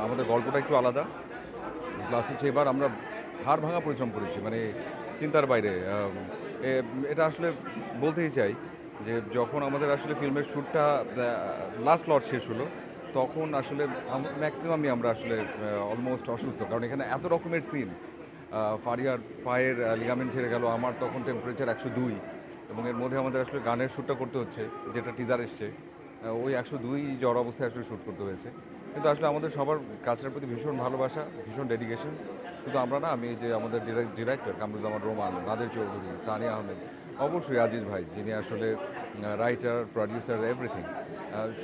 আমাদের গল্পটা একটু আলাদা। প্লাস হচ্ছে এবার আমরা হাড় ভাঙা পরিশ্রম করেছি। মানে চিন্তার বাইরে। এটা আসলে বলতেই চাই যে যখন আমাদের আসলে ফিল্মের শ্যুটটা লাস্ট লট শেষ হলো, তখন আসলে ম্যাক্সিমামই আমরা আসলে অলমোস্ট অসুস্থ। কারণ এখানে এত রকমের সিন। ফারিয়ার পায়ের লিগামেন্ট ছেড়ে গেল, আমার তখন টেম্পারেচার 102 এবং এর মধ্যে আমাদের আসলে গানের শ্যুটটা করতে হচ্ছে, যেটা টিজার এসছে। ওই 102 জ্বর অবস্থায় আসলে শ্যুট করতে হয়েছে। কিন্তু আসলে আমাদের সবার কাজটার প্রতি ভীষণ ভালোবাসা, ভীষণ ডেডিকেশন। শুধু আমরা না, আমি এই যে আমাদের ডিরেক্টর কামরুজ্জামান রোমান, নাদের চৌধুরী, তানিয়া আহমেদ, অবশ্যই আজিজ ভাই, যিনি আসলে রাইটার, প্রডিউসার, এভরিথিং,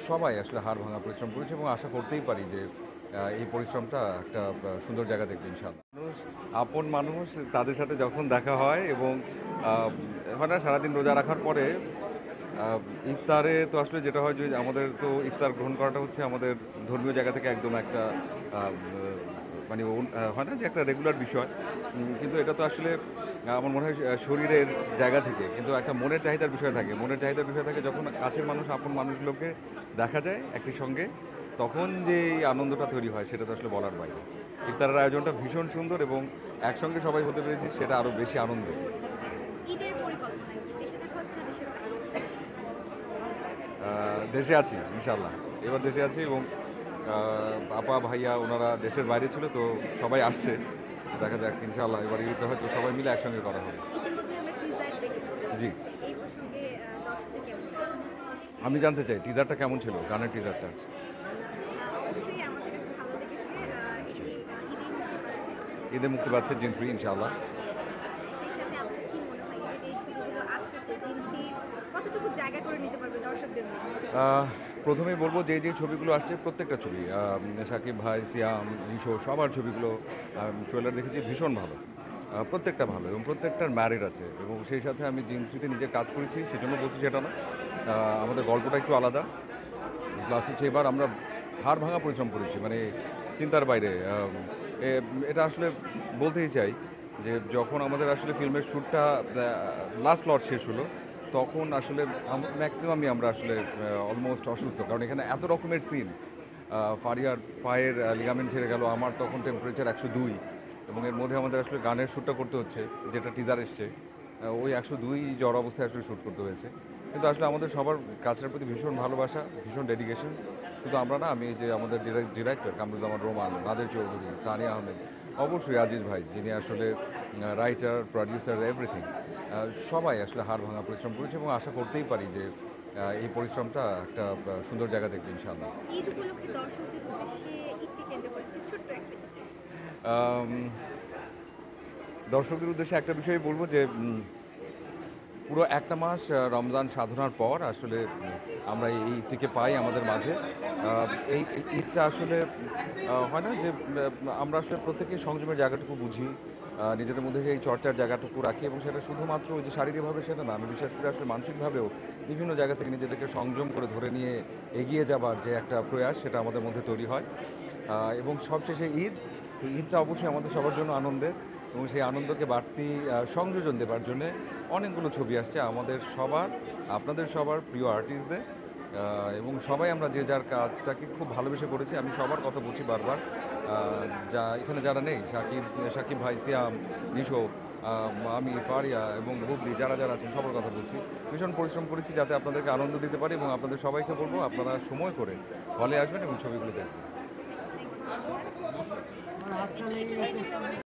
সবাই আসলে হাড় ভাঙা পরিশ্রম করেছে এবং আশা করতেই পারি যে এই পরিশ্রমটা একটা সুন্দর জায়গা দেখবে ইনশাআল্লাহ। মানুষ, আপন মানুষ, তাদের সাথে যখন দেখা হয় এবং হয় না, সারাদিন রোজা রাখার পরে ইফতারে তো আসলে যেটা হয় যে আমাদের তো ইফতার গ্রহণ করাটা হচ্ছে আমাদের ধর্মীয় জায়গা থেকে একদম একটা মানে হয় না যে একটা রেগুলার বিষয়। কিন্তু এটা তো আসলে আমার মনে হয় শরীরের জায়গা থেকে, কিন্তু একটা মনের চাহিদার বিষয় থাকে। মনের চাহিদার বিষয় থাকে যখন কাছের মানুষ, আপন মানুষগুলোকে দেখা যায় একই সঙ্গে, তখন যে এই আনন্দটা তৈরি হয় সেটা তো আসলে বলার বাইরে। ইফতারের আয়োজনটা ভীষণ সুন্দর এবং একসঙ্গে সবাই হতে পেরেছি, সেটা আরও বেশি আনন্দের। ঈদের পরিকল্পনা কি? দেশে দেখা হচ্ছে না দেশের বাইরে? দেশে আছি ইনশাল্লাহ। এবার দেশে আছি এবং আপা ভাইয়া ওনারা দেশের বাইরে ছিল, তো সবাই আসছে। দেখা যাক ইনশাল্লাহ এবার ঈদটা হয়তো সবাই মিলে একসঙ্গে করা হবে। ইতিমধ্যে আমরা টিজার দেখেছি। জি। এই প্রসঙ্গে দর্শকদের কেমন লাগছে? আমি জানতে চাই টিজারটা কেমন ছিল, গানের টিজারটা? অবশ্যই আমাদের কাছে ভালো লেগেছে। এটি ঈদেই মুক্তি পাচ্ছে। ঈদে মুক্তি পাচ্ছে জিন ফ্রি ইনশাল্লাহ। সেই সাথে আপনার কি মনে হয় ঈদে যে ছবিগুলো আসতেছে জিনফি কতটুকু জায়গা করে নিতে পারবে দর্শকদের মধ্যে? আহ, প্রথমেই বলবো যে যে ছবিগুলো আসছে প্রত্যেকটা ছবি, সাকিব ভাই, সিয়াম, নিশো, সবার ছবিগুলো ট্রেলার দেখেছি, ভীষণ ভালো। প্রত্যেকটা ভালো এবং প্রত্যেকটার ম্যারিট আছে এবং সেই সাথে আমি জিনসিতে নিজে কাজ করেছি, সেজন্য বলছি সেটা না। আমাদের গল্পটা একটু আলাদা। প্লাস হচ্ছে এবার আমরা হাড় ভাঙা পরিশ্রম করেছি। মানে চিন্তার বাইরে। এটা আসলে বলতেই চাই যে যখন আমাদের আসলে ফিল্মের শ্যুটটা লাস্ট লট শেষ হলো, তখন আসলে ম্যাক্সিমামই আমরা আসলে অলমোস্ট অসুস্থ। কারণ এখানে এত রকমের সিন। ফারিয়ার পায়ের লিগামেন্ট ছেড়ে গেল, আমার তখন টেম্পারেচার 102 এবং এর মধ্যে আমাদের আসলে গানের শ্যুটটা করতে হচ্ছে, যেটা টিজার এসছে। ওই 102 জ্বর অবস্থায় আসলে শ্যুট করতে হয়েছে। কিন্তু আসলে আমাদের সবার কাজটার প্রতি ভীষণ ভালোবাসা, ভীষণ ডেডিকেশন। শুধু আমরা না, আমি এই যে আমাদের ডিরেক্টর কামরুজ্জামান রোমান, নাদের চৌধুরী, তানিয়া আহমেদ, অবশ্যই আজিজ ভাই, যিনি আসলে রাইটার, প্রডিউসার, এভরিথিং, সবাই আসলে হাড় ভাঙা পরিশ্রম করেছে এবং আশা করতেই পারি যে এই পরিশ্রমটা একটা সুন্দর জায়গা দেখবে ইনশাআল্লাহ। ঈদ উপলক্ষে দর্শকদের উদ্দেশ্যে ঈদকে কেন্দ্র করে যে ছোট্ট একটা কিছু। আম, দর্শকদের উদ্দেশ্যে একটা বিষয় বলবো যে পুরো একটা মাস রমজান সাধনার পর আসলে আমরা এই ঈদটিকে পাই আমাদের মাঝে। এই ঈদটা আসলে হয় না যে আমরা আসলে প্রত্যেকেই সংযমের জায়গাটুকু বুঝি, নিজেদের মধ্যে এই চর্চার জায়গাটুকু রাখি এবং সেটা শুধুমাত্র ওই যে শারীরিকভাবে সেটা না, আমি বিশ্বাস করি আসলে মানসিকভাবেও বিভিন্ন জায়গা থেকে নিজেদেরকে সংযম করে ধরে নিয়ে এগিয়ে যাবার যে একটা প্রয়াস, সেটা আমাদের মধ্যে তৈরি হয়। এবং সবশেষে ঈদ, তো ঈদটা অবশ্যই আমাদের সবার জন্য আনন্দের এবং সেই আনন্দকে বাড়তি সংযোজন দেবার জন্যে অনেকগুলো ছবি আসছে আমাদের সবার, আপনাদের সবার প্রিয় আর্টিস্টদের। এবং সবাই আমরা যে যার কাজটাকে খুব ভালোবেসে করেছি। আমি সবার কথা বলছি বারবার, যা এখানে যারা নেই, সাকিব ভাই, সিয়াম, নিশো, আমি, ফারিয়া এবং বুবলি, যারা যারা আছেন সবার কথা বলছি। ভীষণ পরিশ্রম করেছি যাতে আপনাদেরকে আনন্দ দিতে পারি এবং আপনাদের সবাইকে বলবো আপনারা সময় করে হলে আসবেন এবং ছবিগুলো দেখবেন। Thank you so much.